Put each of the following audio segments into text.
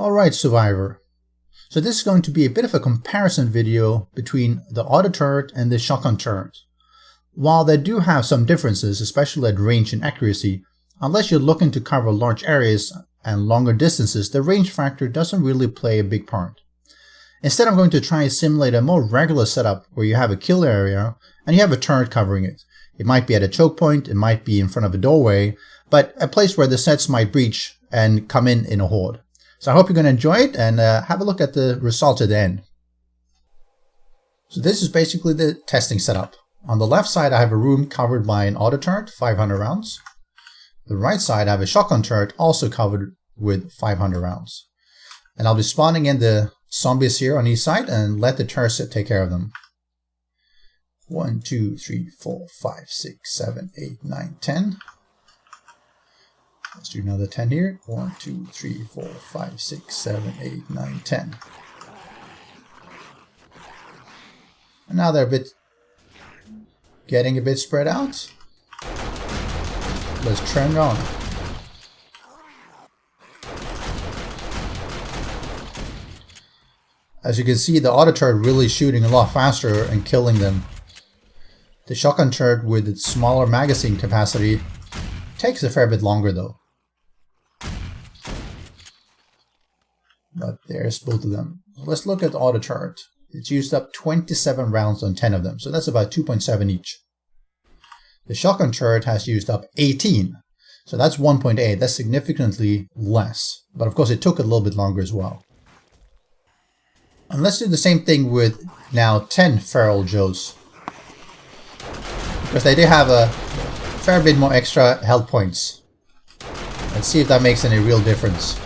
Alright, Survivor. So this is going to be a bit of a comparison video between the auto turret and the shotgun turret. While they do have some differences, especially at range and accuracy, unless you're looking to cover large areas and longer distances, the range factor doesn't really play a big part. Instead, I'm going to try and simulate a more regular setup where you have a kill area and you have a turret covering it. It might be at a choke point, it might be in front of a doorway, but a place where the sets might breach and come in a horde. So I hope you're going to enjoy it and have a look at the results at the end. So this is basically the testing setup. On the left side I have a room covered by an auto turret, 500 rounds. The right side I have a shotgun turret also covered with 500 rounds. And I'll be spawning in the zombies here on each side and let the turret take care of them. 1, 2, 3, 4, 5, 6, 7, 8, 9, 10. Let's do another 10 here. 1, 2, 3, 4, 5, 6, 7, 8, 9, 10. And now they're getting a bit spread out. Let's turn on. As you can see, the auto turret really shooting a lot faster and killing them. The shotgun turret with its smaller magazine capacity takes a fair bit longer though. But there's both of them. Let's look at the auto turret. It's used up 27 rounds on 10 of them, so that's about 2.7 each. The shotgun turret has used up 18, so that's 1.8. That's significantly less, but of course it took a little bit longer as well. And let's do the same thing with now 10 Feral Joes, because they do have a fair bit more extra health points. Let's see if that makes any real difference.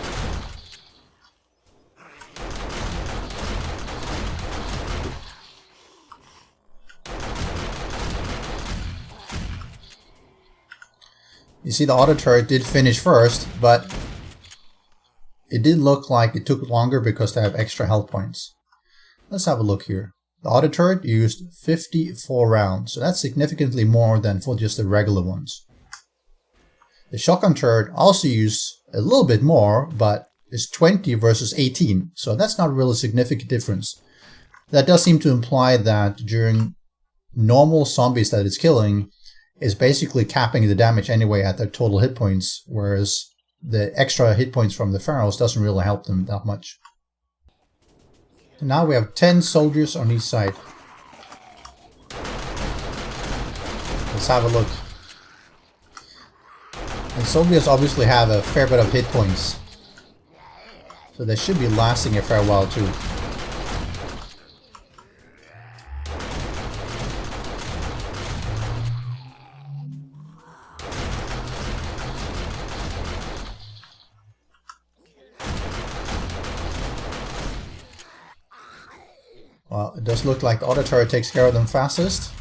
You see the auto turret did finish first, but it did look like it took longer because they have extra health points. Let's have a look here. The auto turret used 54 rounds, so that's significantly more than for just the regular ones. The shotgun turret also used a little bit more, but it's 20 versus 18, so that's not really a significant difference. That does seem to imply that during normal zombies that it's killing, is basically capping the damage anyway at their total hit points, whereas the extra hit points from the Ferals doesn't really help them that much. So now we have 10 soldiers on each side. Let's have a look. And soldiers obviously have a fair bit of hit points, so they should be lasting a fair while too. Well, it does look like the auto turret takes care of them fastest.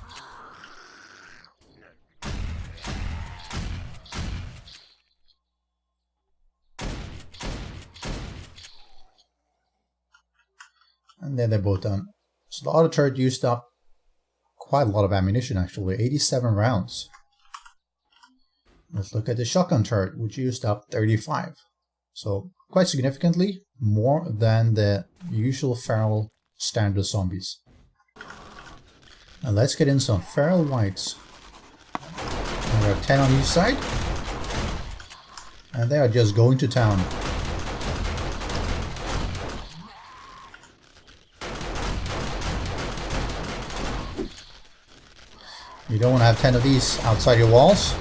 And there they're both done. So the auto turret used up quite a lot of ammunition actually, 87 rounds. Let's look at the shotgun turret, which used up 35. So quite significantly more than the usual feral standard zombies. Now let's get in some Feral Wights. There are 10 on each side, and they are just going to town. You don't want to have 10 of these outside your walls.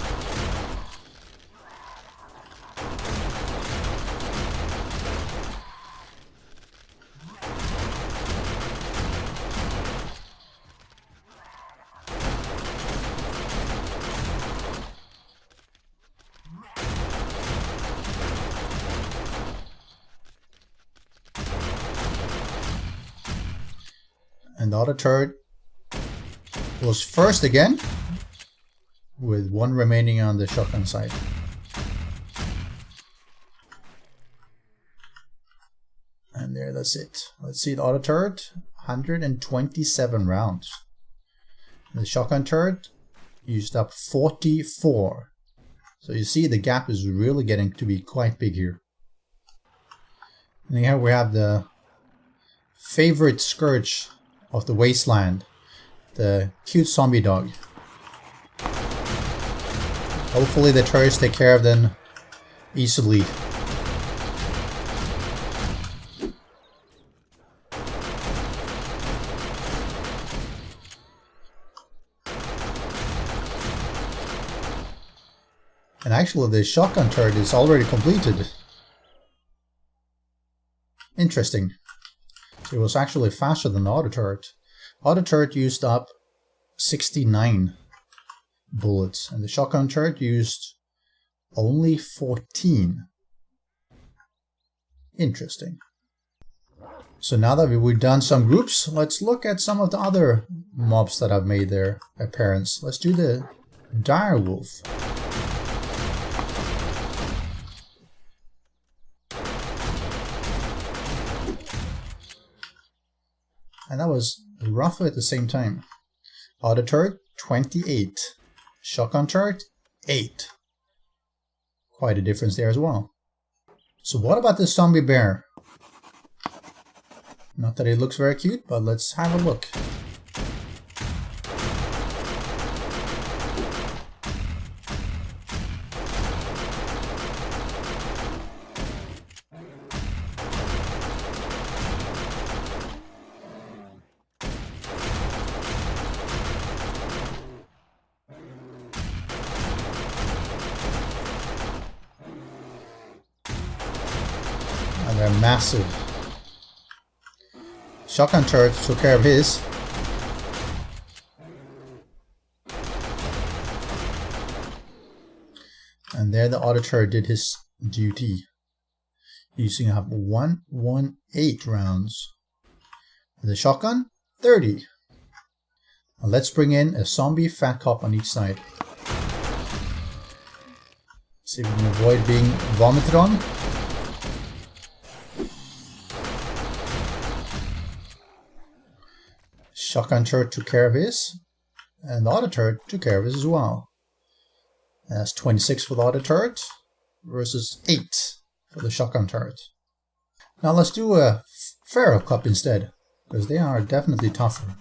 And the auto turret was first again, with one remaining on the shotgun side. And there, that's it. Let's see the auto turret, 127 rounds. And the shotgun turret used up 44. So you see the gap is really getting to be quite big here. And here we have the favorite scourge of the wasteland, the cute zombie dog. Hopefully the turrets take care of them easily. And actually the shotgun turret is already completed. Interesting. So it was actually faster than the auto turret. Auto turret used up 69 bullets and the shotgun turret used only 14. Interesting. So now that we've done some groups, let's look at some of the other mobs that have made their appearance. Let's do the direwolf. And that was roughly at the same time. Auto turret 28. Shotgun turret 8. Quite a difference there as well. So what about this zombie bear? Not that it looks very cute, but let's have a look. And they're massive. Shotgun turret took care of his. And there the auto turret did his duty. Using up 118 rounds. And the shotgun, 30. Now let's bring in a zombie fat cop on each side. See if we can avoid being vomited on. Shotgun turret took care of his, and the auto turret took care of his as well. And that's 26 for the auto turret versus 8 for the shotgun turret. Now let's do a Feral Cup instead, because they are definitely tougher.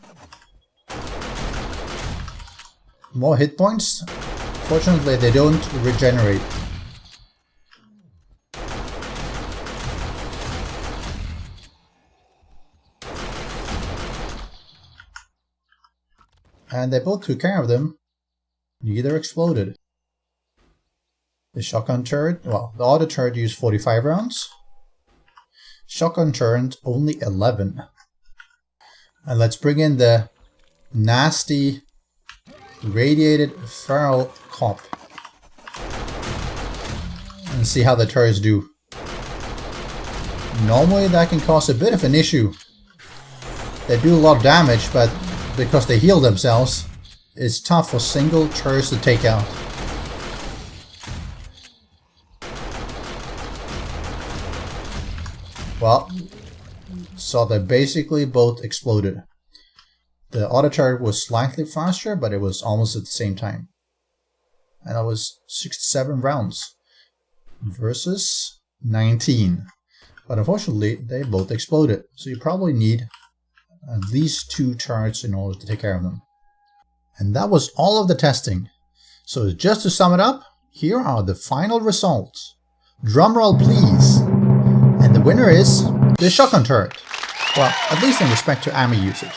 More hit points. Fortunately, they don't regenerate. And they both took care of them. Neither exploded. The shotgun turret, well, the auto turret used 45 rounds. Shotgun turret only 11. And let's bring in the nasty Radiated Feral Cop and see how the turrets do. Normally that can cause a bit of an issue. They do a lot of damage, but because they heal themselves, it's tough for single turrets to take out. Well, so they basically both exploded. The auto turret was slightly faster, but it was almost at the same time. And that was 67 rounds versus 19. But unfortunately, they both exploded. So you probably need at least 2 turrets in order to take care of them. And that was all of the testing. So just to sum it up, here are the final results. Drumroll please. And the winner is the shotgun turret. Well, at least in respect to ammo usage.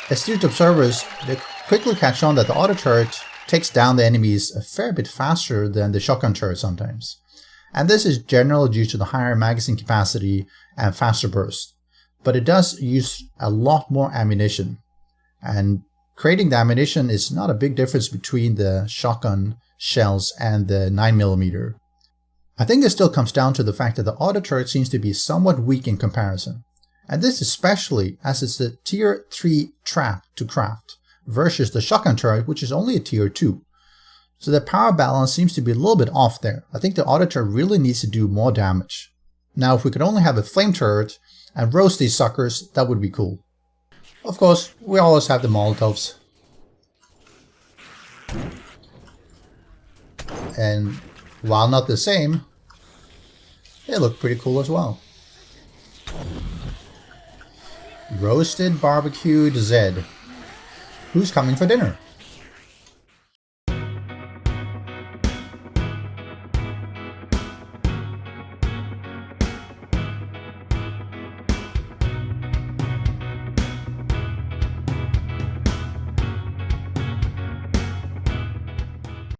Astute observers, they quickly catch on that the auto turret takes down the enemies a fair bit faster than the shotgun turret sometimes. And this is generally due to the higher magazine capacity and faster burst. But it does use a lot more ammunition. And creating the ammunition is not a big difference between the shotgun shells and the 9mm. I think this still comes down to the fact that the auto turret seems to be somewhat weak in comparison. And this especially as it's a tier 3 trap to craft versus the shotgun turret, which is only a tier 2. So the power balance seems to be a little bit off there. I think the auto turret really needs to do more damage. Now if we could only have a flame turret and roast these suckers, that would be cool. Of course, we always have the Molotovs. And while not the same, they look pretty cool as well. Roasted barbecued Zed. Who's coming for dinner?